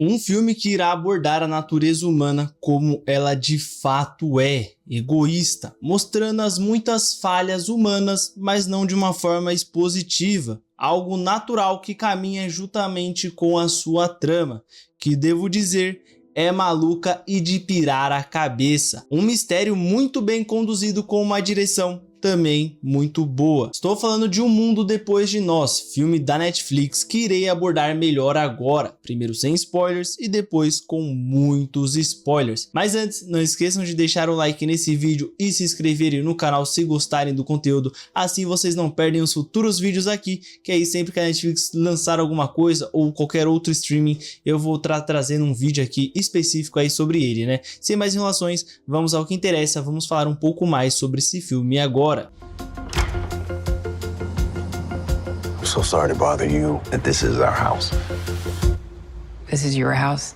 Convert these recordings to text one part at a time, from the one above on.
Um filme que irá abordar a natureza humana como ela de fato é, egoísta, mostrando as muitas falhas humanas, mas não de uma forma expositiva, algo natural que caminha juntamente com a sua trama, que devo dizer é maluca e de pirar a cabeça. Um mistério muito bem conduzido com uma direção também muito boa. Estou falando de Um Mundo Depois de Nós, filme da Netflix que irei abordar melhor agora, primeiro sem spoilers e depois com muitos spoilers. Mas antes, não esqueçam de deixar o like nesse vídeo e se inscreverem no canal se gostarem do conteúdo, assim vocês não perdem os futuros vídeos aqui, que aí sempre que a Netflix lançar alguma coisa ou qualquer outro streaming, eu vou trazendo um vídeo aqui específico aí sobre ele, né? Sem mais enrolações, vamos ao que interessa, vamos falar um pouco mais sobre esse filme agora. I'm so sorry to bother you, but this is our house. This is your house?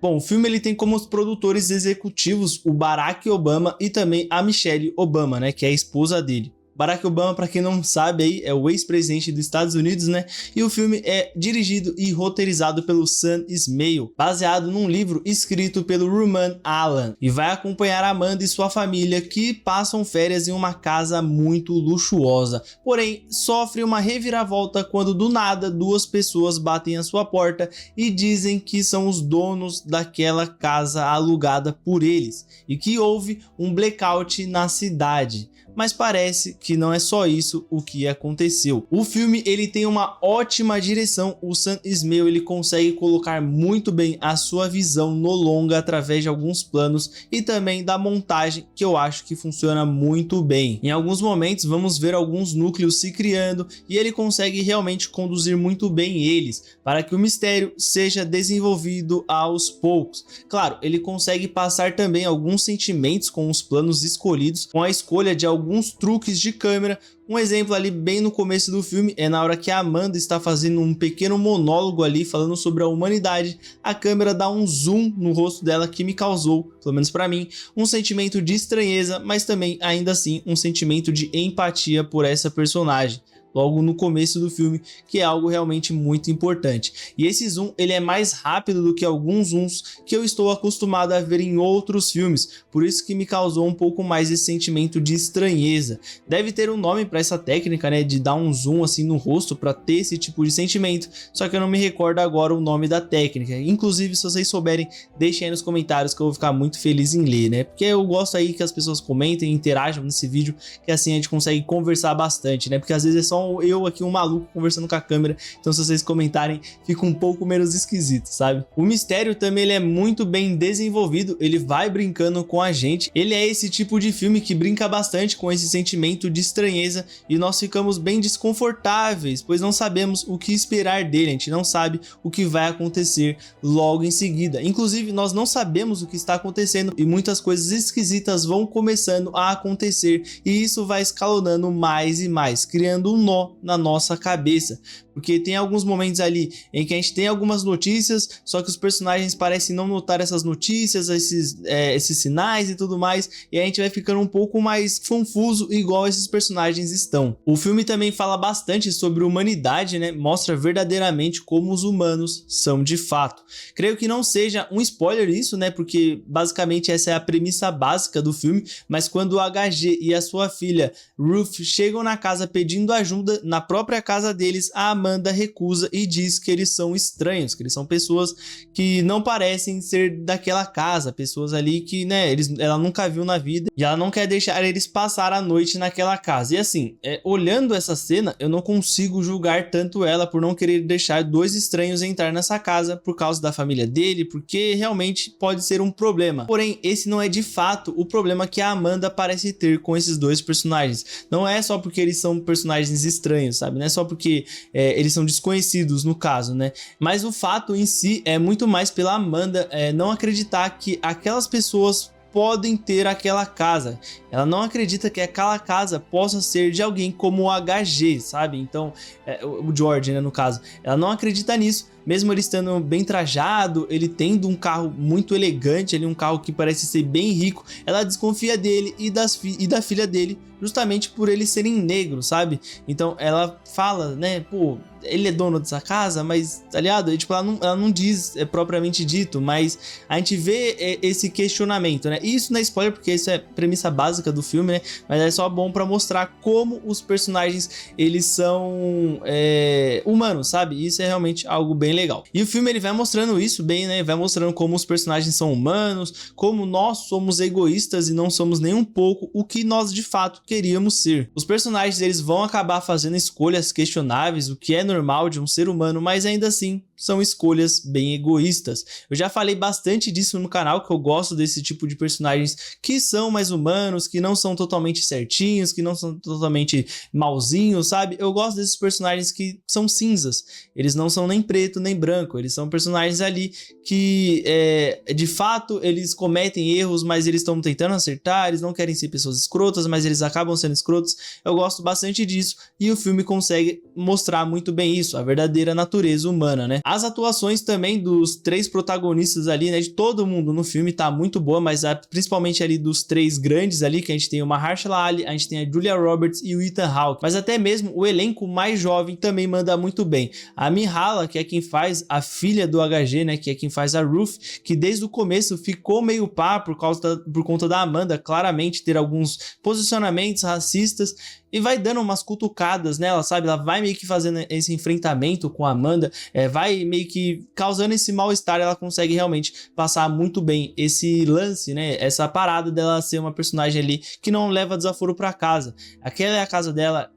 Bom, o filme ele tem como os produtores executivos o Barack Obama e também a Michelle Obama, né, que é a esposa dele. Barack Obama, para quem não sabe, aí, é o ex-presidente dos Estados Unidos, né? E o filme é dirigido e roteirizado pelo Sam Esmail, baseado num livro escrito pelo Rumaan Alam, e vai acompanhar Amanda e sua família que passam férias em uma casa muito luxuosa. Porém, sofre uma reviravolta quando do nada duas pessoas batem à sua porta e dizem que são os donos daquela casa alugada por eles e que houve um blackout na cidade. Mas parece que não é só isso o que aconteceu. O filme ele tem uma ótima direção, o Sam Esmail ele consegue colocar muito bem a sua visão no longa através de alguns planos e também da montagem, que eu acho que funciona muito bem. Em alguns momentos vamos ver alguns núcleos se criando e ele consegue realmente conduzir muito bem eles, para que o mistério seja desenvolvido aos poucos. Claro, ele consegue passar também alguns sentimentos com os planos escolhidos, com a escolha de alguns truques de câmera. Um exemplo ali bem no começo do filme é na hora que a Amanda está fazendo um pequeno monólogo ali falando sobre a humanidade, a câmera dá um zoom no rosto dela que me causou, pelo menos para mim, um sentimento de estranheza, mas também ainda assim um sentimento de empatia por essa personagem. Logo no começo do filme, que é algo realmente muito importante. E esse zoom ele é mais rápido do que alguns zooms que eu estou acostumado a ver em outros filmes, por isso que me causou um pouco mais esse sentimento de estranheza. Deve ter um nome para essa técnica, né, de dar um zoom assim no rosto para ter esse tipo de sentimento, só que eu não me recordo agora o nome da técnica. Inclusive, se vocês souberem, deixem aí nos comentários que eu vou ficar muito feliz em ler, né, porque eu gosto aí que as pessoas comentem e interajam nesse vídeo, que assim a gente consegue conversar bastante, né, porque às vezes é só eu aqui, um maluco, conversando com a câmera, então se vocês comentarem, fica um pouco menos esquisito, sabe? O mistério também ele é muito bem desenvolvido, ele vai brincando com a gente, ele é esse tipo de filme que brinca bastante com esse sentimento de estranheza e nós ficamos bem desconfortáveis, pois não sabemos o que esperar dele, a gente não sabe o que vai acontecer logo em seguida, inclusive nós não sabemos o que está acontecendo e muitas coisas esquisitas vão começando a acontecer e isso vai escalonando mais e mais, criando um nó na nossa cabeça, porque tem alguns momentos ali em que a gente tem algumas notícias, só que os personagens parecem não notar essas notícias, esses sinais e tudo mais, e a gente vai ficando um pouco mais confuso igual esses personagens estão. O filme também fala bastante sobre humanidade, né? Mostra verdadeiramente como os humanos são de fato. Creio que não seja um spoiler isso, né? Porque basicamente essa é a premissa básica do filme, mas quando o HG e a sua filha Ruth chegam na casa pedindo ajuda, na própria casa deles, a Amanda recusa e diz que eles são estranhos, que eles são pessoas que não parecem ser daquela casa, pessoas ali que, né, ela nunca viu na vida e ela não quer deixar eles passar a noite naquela casa. E assim, olhando essa cena, eu não consigo julgar tanto ela por não querer deixar dois estranhos entrar nessa casa por causa da família dele, porque realmente pode ser um problema. Porém, esse não é de fato o problema que a Amanda parece ter com esses dois personagens. Não é só porque eles são personagens estranhos, sabe? Não é só porque eles são desconhecidos no caso, né? Mas o fato em si é muito mais pela Amanda não acreditar que aquelas pessoas podem ter aquela casa. Ela não acredita que aquela casa possa ser de alguém como o HG, sabe? Então, o George, né, no caso. Ela não acredita nisso, mesmo ele estando bem trajado, ele tendo um carro muito elegante, ali um carro que parece ser bem rico, ela desconfia dele e da filha dele, justamente por eles serem negros, sabe? Então ela fala, né, pô, ele é dono dessa casa, mas, tá ligado? E, tipo, ela não diz propriamente dito, mas a gente vê esse questionamento, né? E isso não é spoiler, porque isso é premissa básica do filme, né? Mas é só bom pra mostrar como os personagens, eles são humanos, sabe? Isso é realmente algo bem legal. E o filme, ele vai mostrando isso bem, né? Vai mostrando como os personagens são humanos, como nós somos egoístas e não somos nem um pouco o que nós, de fato, queríamos ser. Os personagens, eles vão acabar fazendo escolhas questionáveis, o que é normal de um ser humano, mas ainda assim são escolhas bem egoístas. Eu já falei bastante disso no canal, que eu gosto desse tipo de personagens que são mais humanos, que não são totalmente certinhos, que não são totalmente malzinhos, sabe? Eu gosto desses personagens que são cinzas. Eles não são nem preto nem branco, eles são personagens ali que de fato eles cometem erros, mas eles estão tentando acertar, eles não querem ser pessoas escrotas, mas eles acabam sendo escrotos. Eu gosto bastante disso e o filme consegue mostrar muito bem isso, a verdadeira natureza humana, né? As atuações também dos três protagonistas ali, né, de todo mundo no filme tá muito boa, mas principalmente ali dos três grandes ali, que a gente tem o Mahershala Ali, a gente tem a Julia Roberts e o Ethan Hawke, mas até mesmo o elenco mais jovem também manda muito bem. A Myha'la, que é quem faz a filha do HG, né, que é quem faz a Ruth, que desde o começo ficou meio pá por conta da Amanda claramente ter alguns posicionamentos racistas, e vai dando umas cutucadas nela, sabe? Ela vai meio que fazendo esse enfrentamento com a Amanda, vai meio que causando esse mal-estar. Ela consegue realmente passar muito bem esse lance, né? Essa parada dela ser uma personagem ali que não leva desaforo pra casa. Aquela é a casa dela,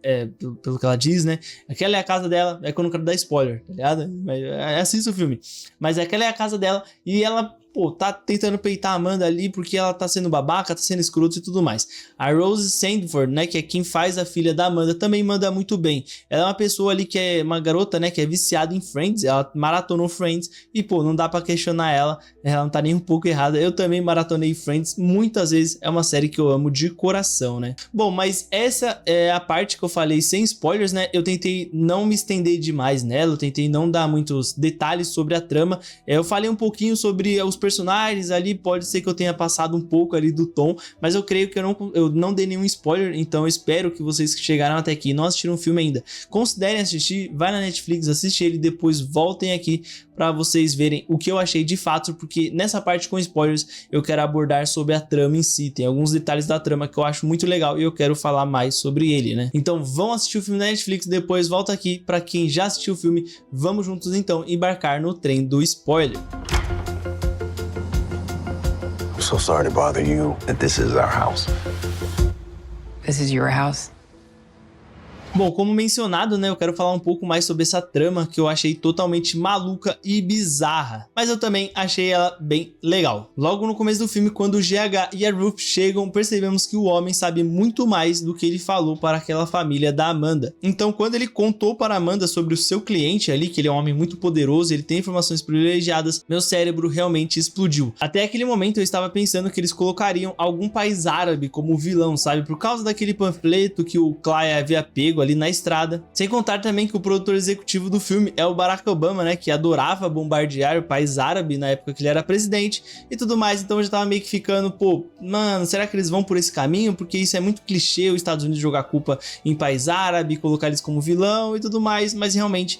pelo que ela diz, né? Aquela é a casa dela, é que eu não quero dar spoiler, tá ligado? Mas assista o filme. Mas aquela é a casa dela e ela, pô, tá tentando peitar a Amanda ali porque ela tá sendo babaca, tá sendo escroto e tudo mais. A Rose Sandford, né, que é quem faz a filha da Amanda, também manda muito bem. Ela é uma pessoa ali que é uma garota, né, que é viciada em Friends, ela maratonou Friends e, pô, não dá pra questionar ela não tá nem um pouco errada. Eu também maratonei Friends muitas vezes, é uma série que eu amo de coração, né. Bom, mas essa é a parte que eu falei sem spoilers, né, eu tentei não me estender demais nela, eu tentei não dar muitos detalhes sobre a trama, eu falei um pouquinho sobre os personagens ali, pode ser que eu tenha passado um pouco ali do tom, mas eu creio que eu não dei nenhum spoiler, então eu espero que vocês que chegaram até aqui e não assistiram o filme ainda, considerem assistir, vai na Netflix, assiste ele, depois voltem aqui para vocês verem o que eu achei de fato, porque nessa parte com spoilers eu quero abordar sobre a trama em si, tem alguns detalhes da trama que eu acho muito legal e eu quero falar mais sobre ele, né? Então vão assistir o filme na Netflix, depois volta aqui para quem já assistiu o filme, vamos juntos então embarcar no trem do spoiler. I'm so sorry to bother you, that this is our house. This is your house. Bom, como mencionado, né, eu quero falar um pouco mais sobre essa trama que eu achei totalmente maluca e bizarra, mas eu também achei ela bem legal. Logo no começo do filme, quando o GH e a Ruth chegam, percebemos que o homem sabe muito mais do que ele falou para aquela família da Amanda. Então, quando ele contou para a Amanda sobre o seu cliente ali, que ele é um homem muito poderoso, ele tem informações privilegiadas, meu cérebro realmente explodiu. Até aquele momento eu estava pensando que eles colocariam algum país árabe como vilão, sabe? Por causa daquele panfleto que o Clay havia pego ali na estrada. Sem contar também que o produtor executivo do filme é o Barack Obama, né, que adorava bombardear o país árabe na época que ele era presidente e tudo mais. Então eu já tava meio que ficando, pô, mano, será que eles vão por esse caminho? Porque isso é muito clichê, os Estados Unidos jogar culpa em país árabe, colocar eles como vilão e tudo mais, mas realmente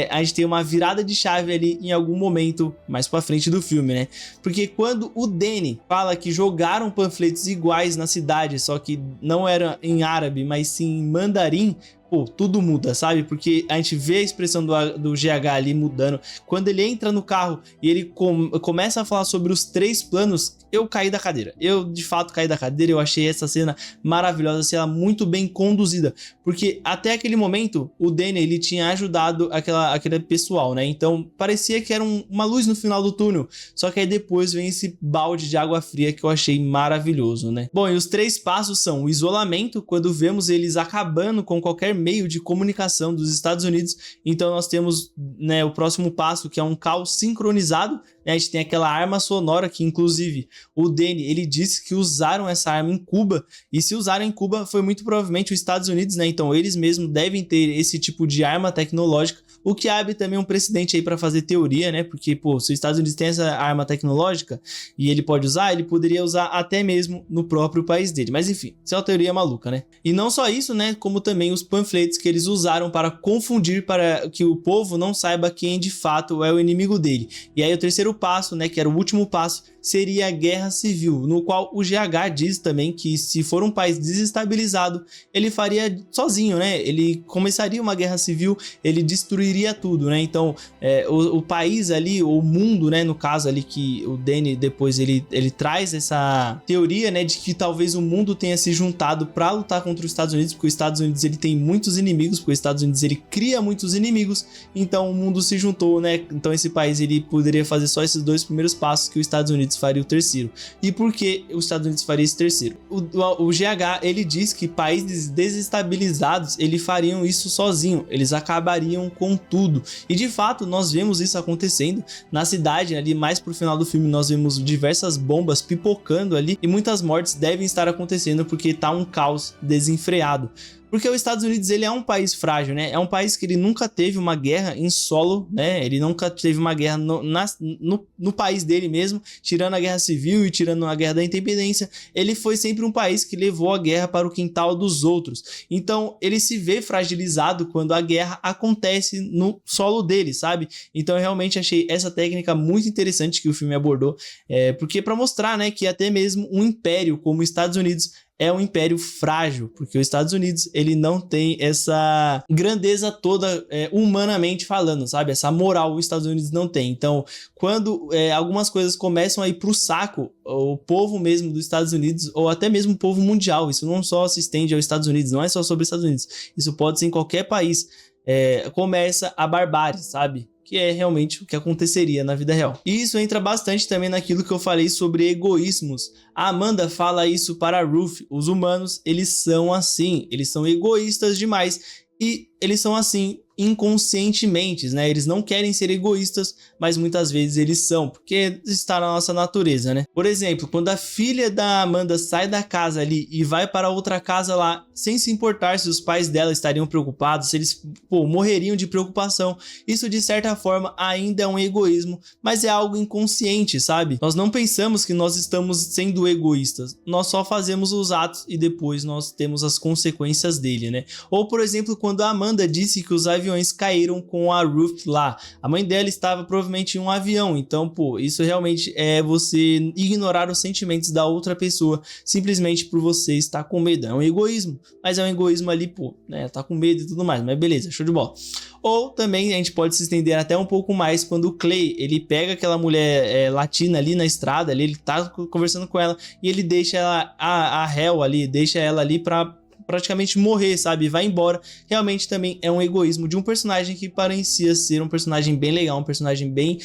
a gente tem uma virada de chave ali em algum momento mais pra frente do filme, né? Porque quando o Danny fala que jogaram panfletos iguais na cidade, só que não era em árabe, mas sim em mandarim, pô, tudo muda, sabe? Porque a gente vê a expressão do GH ali mudando. Quando ele entra no carro e ele começa a falar sobre os 3 planos, eu caí da cadeira. Eu, de fato, caí da cadeira. Eu achei essa cena maravilhosa, essa cena muito bem conduzida. Porque até aquele momento, o Danny, ele tinha ajudado aquele pessoal, né? Então, parecia que era uma luz no final do túnel. Só que aí depois vem esse balde de água fria que eu achei maravilhoso, né? Bom, e os 3 passos são o isolamento, quando vemos eles acabando com qualquer meio de comunicação dos Estados Unidos. Então nós temos, né, o próximo passo, que é um caos sincronizado, né? A gente tem aquela arma sonora que, inclusive, o Danny, ele disse que usaram essa arma em Cuba, e se usaram em Cuba foi muito provavelmente os Estados Unidos, né? Então eles mesmos devem ter esse tipo de arma tecnológica o que abre também um precedente aí para fazer teoria, né? Porque, pô, se os Estados Unidos tem essa arma tecnológica e ele pode usar, ele poderia usar até mesmo no próprio país dele. Mas enfim, isso é uma teoria maluca, né? E não só isso, né? Como também os panfletos que eles usaram para confundir, para que o povo não saiba quem de fato é o inimigo dele. E aí o terceiro passo, né? Que era o último passo, seria a guerra civil, no qual o GH diz também que se for um país desestabilizado, ele faria sozinho, né? Ele começaria uma guerra civil, ele destruiria tudo, né? Então, o país ali, o mundo, né? No caso ali que o Danny depois ele traz essa teoria, né? De que talvez o mundo tenha se juntado para lutar contra os Estados Unidos, porque os Estados Unidos ele tem muitos inimigos, porque os Estados Unidos ele cria muitos inimigos, então o mundo se juntou, né? Então esse país ele poderia fazer só esses dois primeiros passos que os Estados Unidos faria o terceiro. E por que os Estados Unidos faria esse terceiro? O GH ele diz que países desestabilizados ele fariam isso sozinho, eles acabariam com tudo. E de fato nós vemos isso acontecendo na cidade ali, mais pro final do filme nós vemos diversas bombas pipocando ali e muitas mortes devem estar acontecendo porque tá um caos desenfreado. Porque os Estados Unidos ele é um país frágil, né? É um país que ele nunca teve uma guerra em solo, né? Ele nunca teve uma guerra no país dele mesmo, tirando a guerra civil e tirando a guerra da independência. Ele foi sempre um país que levou a guerra para o quintal dos outros. Então ele se vê fragilizado quando a guerra acontece no solo dele, sabe? Então eu realmente achei essa técnica muito interessante que o filme abordou, porque para mostrar, né, que até mesmo um império como os Estados Unidos é um império frágil, porque os Estados Unidos ele não tem essa grandeza toda humanamente falando, sabe? Essa moral os Estados Unidos não tem. Então, quando algumas coisas começam a ir pro saco, o povo mesmo dos Estados Unidos, ou até mesmo o povo mundial, isso não só se estende aos Estados Unidos, não é só sobre os Estados Unidos, isso pode ser em qualquer país, começa a barbárie, sabe? Que é realmente o que aconteceria na vida real. E isso entra bastante também naquilo que eu falei sobre egoísmos. A Amanda fala isso para a Ruth. Os humanos, eles são assim, eles são egoístas demais e eles são assim inconscientemente, né? Eles não querem ser egoístas, mas muitas vezes eles são, porque está na nossa natureza, né? Por exemplo, quando a filha da Amanda sai da casa ali e vai para outra casa lá, sem se importar se os pais dela estariam preocupados, se eles, morreriam de preocupação, isso de certa forma ainda é um egoísmo, mas é algo inconsciente, sabe? Nós não pensamos que nós estamos sendo egoístas, nós só fazemos os atos e depois nós temos as consequências dele, né? Ou, por exemplo, quando a Amanda disse que os aviões caíram com a Ruth lá. A mãe dela estava provavelmente em um avião, então, isso realmente é você ignorar os sentimentos da outra pessoa simplesmente por você estar com medo. É um egoísmo, mas é um egoísmo ali, né? Tá com medo e tudo mais, mas beleza, show de bola. Ou também a gente pode se estender até um pouco mais quando o Clay, ele pega aquela mulher latina ali na estrada, ali, ele tá conversando com ela e ele deixa ela, a Hel ali, deixa ela ali pra praticamente morrer, sabe? Vai embora. Realmente também é um egoísmo de um personagem que parecia ser um personagem bem legal, um personagem bem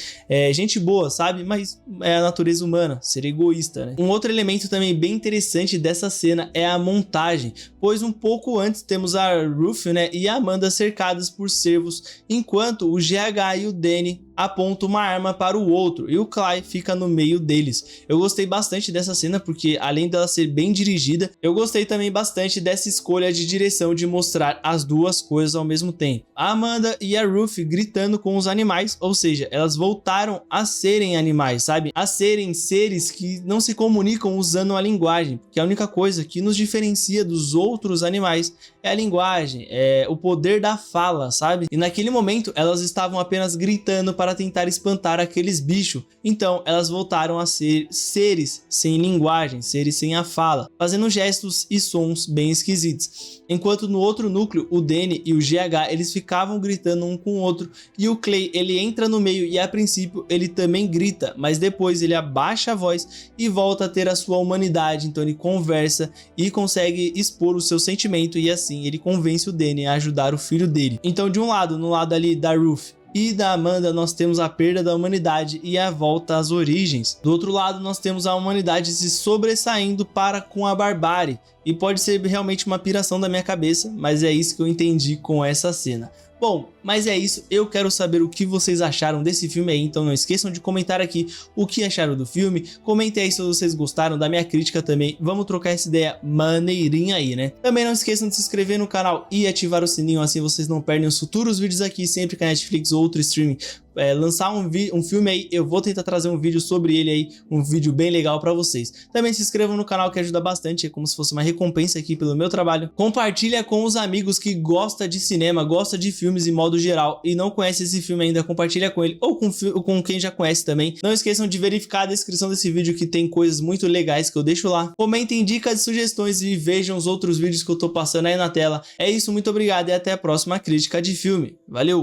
gente boa, sabe? Mas é a natureza humana, ser egoísta, né? Um outro elemento também bem interessante dessa cena é a montagem, pois um pouco antes temos a Ruth, né, e a Amanda cercadas por cervos, enquanto o GH e o Danny aponta uma arma para o outro e o Clay fica no meio deles. Eu gostei bastante dessa cena porque, além dela ser bem dirigida, eu gostei também bastante dessa escolha de direção de mostrar as duas coisas ao mesmo tempo. A Amanda e a Ruth gritando com os animais, ou seja, elas voltaram a serem animais, sabe? A serem seres que não se comunicam usando a linguagem, porque a única coisa que nos diferencia dos outros animais é a linguagem, é o poder da fala, sabe? E naquele momento elas estavam apenas gritando para tentar espantar aqueles bichos. Então elas voltaram a ser seres sem linguagem, seres sem a fala, fazendo gestos e sons bem esquisitos. Enquanto no outro núcleo, o Danny e o GH, eles ficavam gritando um com o outro, e o Clay, ele entra no meio e a princípio ele também grita, mas depois ele abaixa a voz e volta a ter a sua humanidade. Então ele conversa e consegue expor o seu sentimento, e assim ele convence o Danny a ajudar o filho dele. Então, de um lado, no lado ali da Ruth e da Amanda, nós temos a perda da humanidade e a volta às origens. Do outro lado, nós temos a humanidade se sobressaindo para com a barbárie. E pode ser realmente uma piração da minha cabeça, mas é isso que eu entendi com essa cena. Bom, Mas é isso, eu quero saber o que vocês acharam desse filme aí, então não esqueçam de comentar aqui o que acharam do filme, comentem aí se vocês gostaram da minha crítica também, vamos trocar essa ideia maneirinha aí, né? Também não esqueçam de se inscrever no canal e ativar o sininho, assim vocês não perdem os futuros vídeos aqui, sempre que a Netflix ou outro streaming lançar um filme aí, eu vou tentar trazer um vídeo sobre ele aí, um vídeo bem legal pra vocês. Também se inscrevam no canal que ajuda bastante, é como se fosse uma recompensa aqui pelo meu trabalho. Compartilha com os amigos que gostam de cinema, gostam de filmes em modo geral e não conhece esse filme ainda, compartilha com ele ou com quem já conhece também. Não esqueçam de verificar a descrição desse vídeo que tem coisas muito legais que eu deixo lá. Comentem dicas e sugestões e vejam os outros vídeos que eu tô passando aí na tela. É isso, muito obrigado e até a próxima crítica de filme. Valeu!